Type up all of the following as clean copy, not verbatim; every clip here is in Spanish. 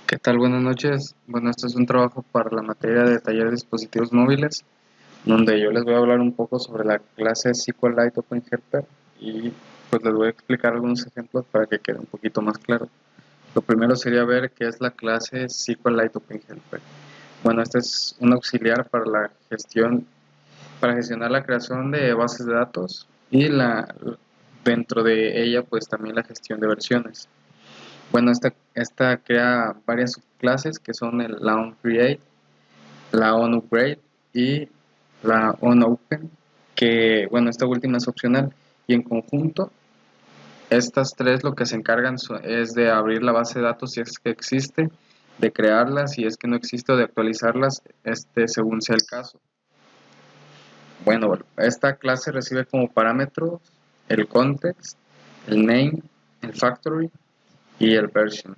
¿Qué tal? Buenas noches. Bueno, este es un trabajo para la materia de taller de dispositivos móviles, donde yo les voy a hablar un poco sobre la clase SQLite OpenHelper y pues les voy a explicar algunos ejemplos para que quede un poquito más claro. Lo primero sería ver qué es la clase SQLite OpenHelper. Bueno, este es un auxiliar para la gestión, para gestionar la creación de bases de datos y dentro de ella pues también la gestión de versiones. Bueno, esta crea varias subclases que son la onCreate, la onUpgrade y la onOpen, que bueno, esta última es opcional y en conjunto estas tres lo que se encargan es de abrir la base de datos si es que existe, de crearlas si es que no existe o de actualizarlas según sea el caso. Bueno, esta clase recibe como parámetros el context, el name, el factory y el version.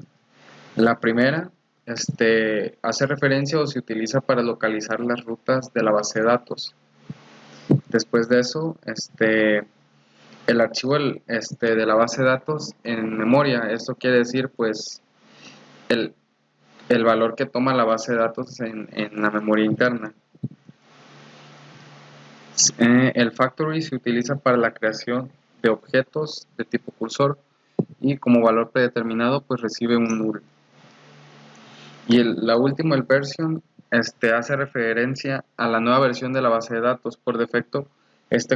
La primera hace referencia o se utiliza para localizar las rutas de la base de datos. Después de eso, el archivo de la base de datos en memoria, esto quiere decir pues el, el valor que toma la base de datos en la memoria interna. El factory se utiliza para la creación de objetos de tipo cursor y como valor predeterminado pues recibe un null. Y la última, el version, hace referencia a la nueva versión de la base de datos. Por defecto,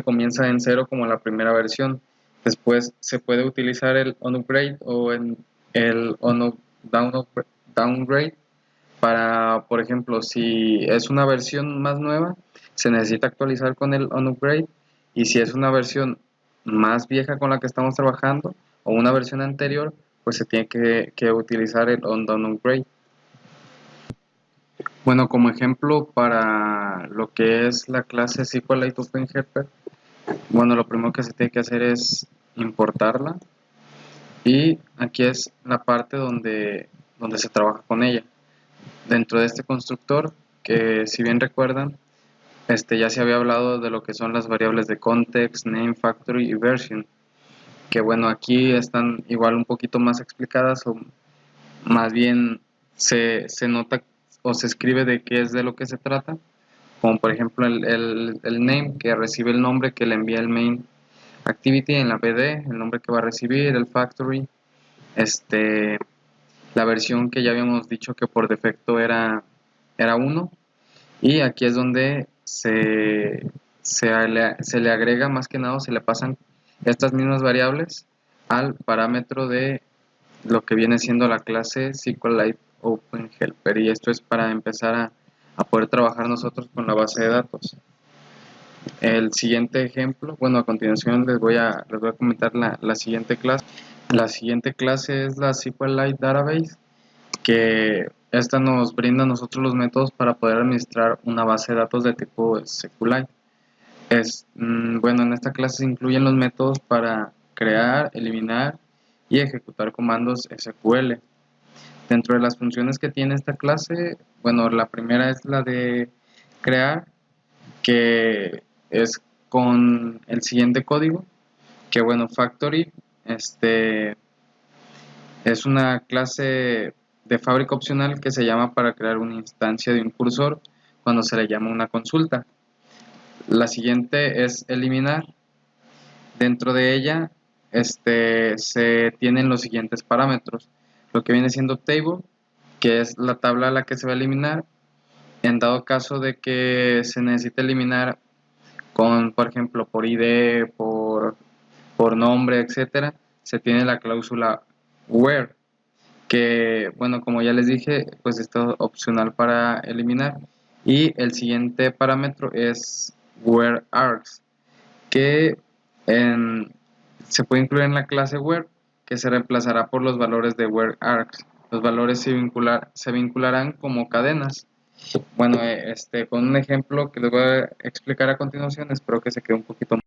comienza en 0 como la primera versión. Después se puede utilizar el onUpgrade o el downgrade para, por ejemplo, si es una versión más nueva, se necesita actualizar con el onUpgrade, y si es una versión más vieja con la que estamos trabajando o una versión anterior, pues se tiene que utilizar el onDowngrade. Bueno, como ejemplo para lo que es la clase SQLite OpenHelper, bueno, lo primero que se tiene que hacer es importarla, y aquí es la parte donde se trabaja con ella. Dentro de este constructor, que si bien recuerdan, ya se había hablado de lo que son las variables de context, name, factory y version, que bueno, aquí están igual un poquito más explicadas, o más bien se nota o se escribe de qué es de lo que se trata, como por ejemplo el name, que recibe el nombre que le envía el main activity en la PD, el nombre que va a recibir, el factory, este, la versión que ya habíamos dicho que por defecto era 1, y aquí es donde se le agrega más que nada, se le pasan estas mismas variables al parámetro de lo que viene siendo la clase SQLite OpenHelper, y esto es para empezar a poder trabajar nosotros con la base de datos. El siguiente ejemplo, bueno, a continuación les voy a comentar la siguiente clase. La siguiente clase es la SQLite Database, que esta nos brinda a nosotros los métodos para poder administrar una base de datos de tipo SQLite. Bueno, en esta clase se incluyen los métodos para crear, eliminar y ejecutar comandos SQL. Dentro de las funciones que tiene esta clase, bueno, la primera es la de crear, que es con el siguiente código, que bueno, factory, es una clase de fábrica opcional que se llama para crear una instancia de un cursor cuando se le llama una consulta. La siguiente es eliminar. Dentro de ella se tienen los siguientes parámetros. Lo que viene siendo table, que es la tabla a la que se va a eliminar. En dado caso de que se necesite eliminar por ejemplo, por ID, por nombre, etcétera, se tiene la cláusula where, que, bueno, como ya les dije, pues está opcional para eliminar. Y el siguiente parámetro es where args, que en, se puede incluir en la clase where, que se reemplazará por los valores de where args. Los valores se vincularán como cadenas. Bueno, con un ejemplo que les voy a explicar a continuación, espero que se quede un poquito más.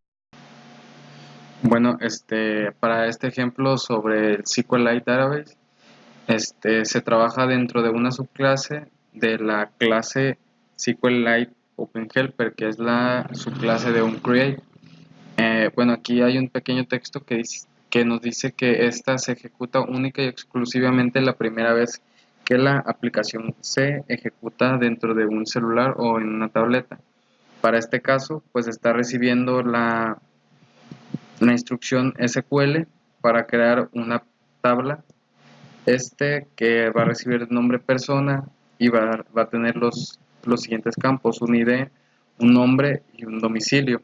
Bueno, para este ejemplo sobre el SQLite Database, se trabaja dentro de una subclase de la clase SQLite OpenHelper, que es la subclase de onCreate. Bueno, aquí hay un pequeño texto que nos dice que esta se ejecuta única y exclusivamente la primera vez que la aplicación se ejecuta dentro de un celular o en una tableta. Para este caso, pues está recibiendo la instrucción SQL para crear una tabla que va a recibir el nombre persona y va a tener los siguientes campos: un ID, un nombre y un domicilio.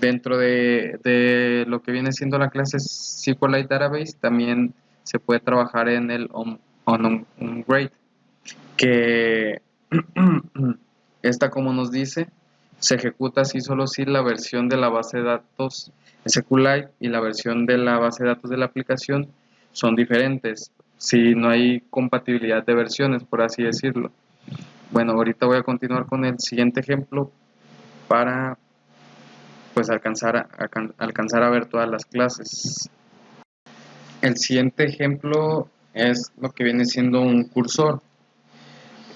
Dentro de lo que viene siendo la clase SQLite Database, también se puede trabajar en el onGrade, que esta, como nos dice, se ejecuta si solo si la versión de la base de datos SQLite y la versión de la base de datos de la aplicación son diferentes, si no hay compatibilidad de versiones, por así decirlo. Bueno, ahorita voy a continuar con el siguiente ejemplo para pues alcanzar a ver todas las clases. El siguiente ejemplo es lo que viene siendo un cursor.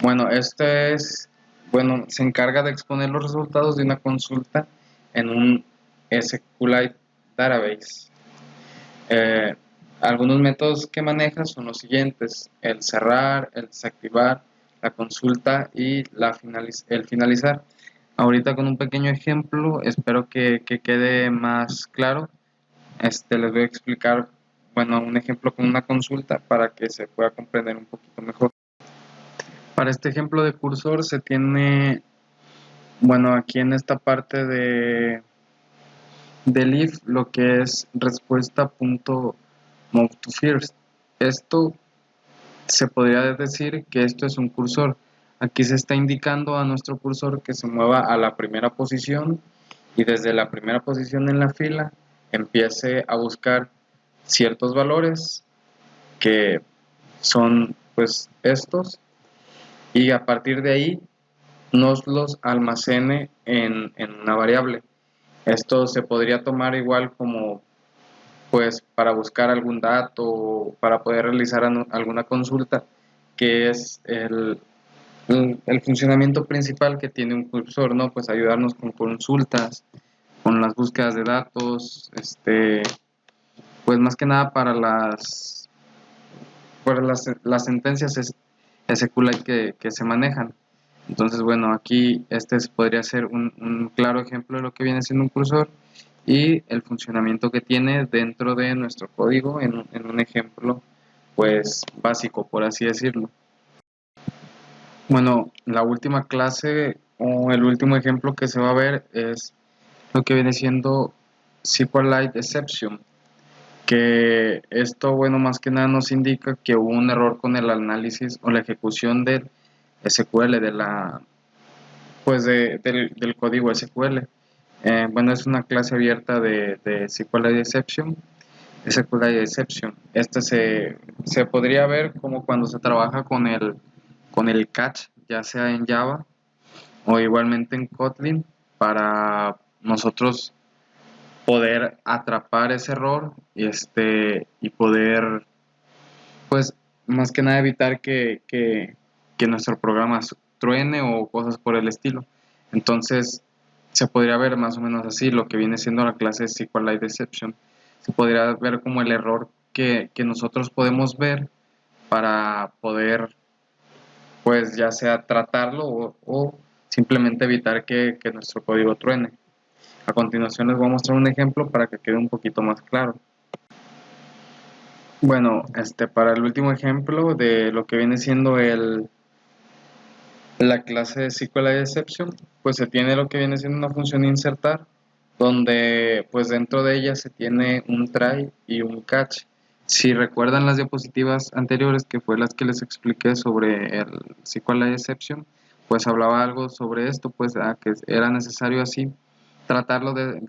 Bueno, se encarga de exponer los resultados de una consulta en un SQLite Database. Algunos métodos que maneja son los siguientes: el cerrar, el desactivar, la consulta y el finalizar. Ahorita con un pequeño ejemplo, espero que quede más claro. Les voy a explicar, un ejemplo con una consulta para que se pueda comprender un poquito mejor. Para este ejemplo de cursor se tiene, aquí en esta parte del if, lo que es respuesta.moveToFirst. Esto se podría decir que esto es un cursor. Aquí se está indicando a nuestro cursor que se mueva a la primera posición y desde la primera posición en la fila empiece a buscar ciertos valores que son pues estos, y a partir de ahí nos los almacene en una variable. Esto se podría tomar igual como pues para buscar algún dato, para poder realizar alguna consulta, que es el funcionamiento principal que tiene un cursor, ¿no? Pues ayudarnos con consultas, con las búsquedas de datos, pues más que nada para las sentencias SQLite que se manejan. Entonces, aquí podría ser un claro ejemplo de lo que viene siendo un cursor y el funcionamiento que tiene dentro de nuestro código en un ejemplo pues básico, por así decirlo. La última clase o el último ejemplo que se va a ver es lo que viene siendo SQLite Exception, que esto, más que nada nos indica que hubo un error con el análisis o la ejecución del SQL, del código SQL. Es una clase abierta de SQLite Exception. Se podría ver como cuando se trabaja con el catch, ya sea en Java o igualmente en Kotlin, para nosotros poder atrapar ese error y poder, pues, más que nada evitar que nuestro programa truene o cosas por el estilo. Entonces, se podría ver más o menos así lo que viene siendo la clase SQLite Exception. Se podría ver como el error que nosotros podemos ver para poder, pues, ya sea tratarlo o simplemente evitar que nuestro código truene. A continuación les voy a mostrar un ejemplo para que quede un poquito más claro. Para el último ejemplo de lo que viene siendo la clase de SQLite Exception, pues se tiene lo que viene siendo una función insertar, donde pues dentro de ella se tiene un try y un catch. Si recuerdan las diapositivas anteriores, que fue las que les expliqué sobre el SQLite Exception, pues hablaba algo sobre esto, pues que era necesario así tratarlo de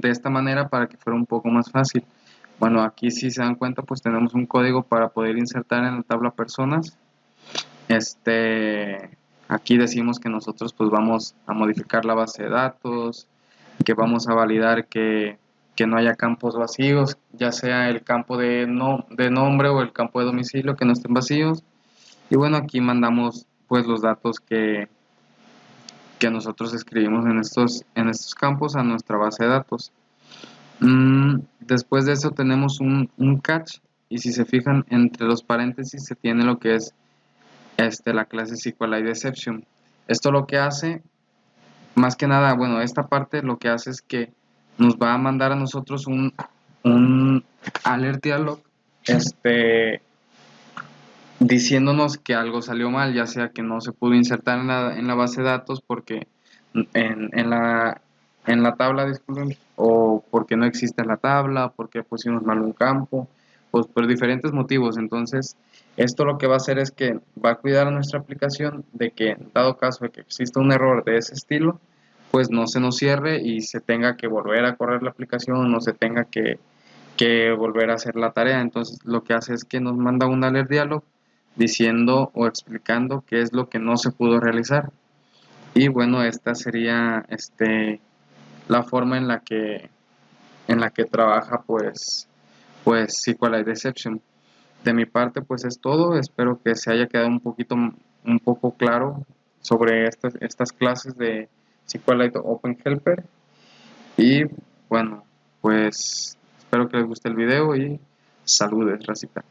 esta manera para que fuera un poco más fácil. Aquí si se dan cuenta, pues tenemos un código para poder insertar en la tabla personas. Aquí decimos que nosotros pues vamos a modificar la base de datos, que vamos a validar que no haya campos vacíos, ya sea el campo de nombre o el campo de domicilio, que no estén vacíos. Y aquí mandamos pues los datos que nosotros escribimos en estos campos a nuestra base de datos. Después de eso tenemos un catch, y si se fijan entre los paréntesis se tiene lo que es la clase SQLite Exception. Esto lo que hace, más que nada, bueno, esta parte lo que hace es que nos va a mandar a nosotros un alert dialog, diciéndonos que algo salió mal, ya sea que no se pudo insertar en la base de datos porque en la tabla, disculpen, o porque no existe la tabla, porque pusimos mal un campo, pues por diferentes motivos. Entonces, esto lo que va a hacer es que va a cuidar a nuestra aplicación de que en dado caso de que exista un error de ese estilo, pues no se nos cierre y se tenga que volver a correr la aplicación, no se tenga que volver a hacer la tarea. Entonces, lo que hace es que nos manda un alert dialog diciendo o explicando qué es lo que no se pudo realizar. Y bueno, esta sería la forma en la que trabaja pues SQLite Exception. De mi parte pues es todo. Espero que se haya quedado un poco claro sobre estas clases de SQLite Open Helper. Y bueno, pues espero que les guste el video y saludes, racita.